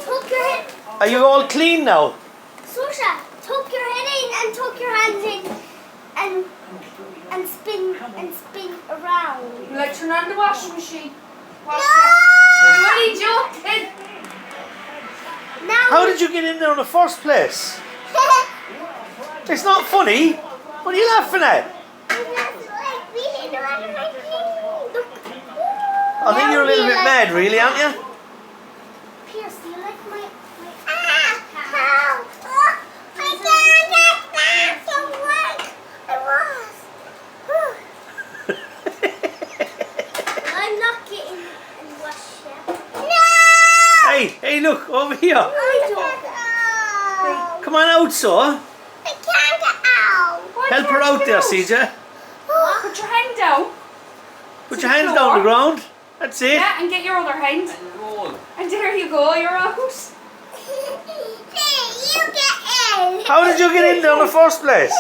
Tuck your head. Are you all clean now? Susha, tuck your head in and tuck your hands in and spin around. Like turn on the washing machine. Wash No! I'm only joking. Now How did you get in there in the first place? It's not funny. What are you laughing at? I think you're a little bit mad, really, aren't you? Pierce, do you like my help! Oh, I can't get back to work. I'm not getting and wash it. No! Hey, look, over here. I don't. Come on out, so. I can't get out. Help her out there, CJ. Put your hand down. Put your hands down on the ground. That's it. Yeah, and get your other hand. And there you go, you're out. You get in. How did you get in there in the first place?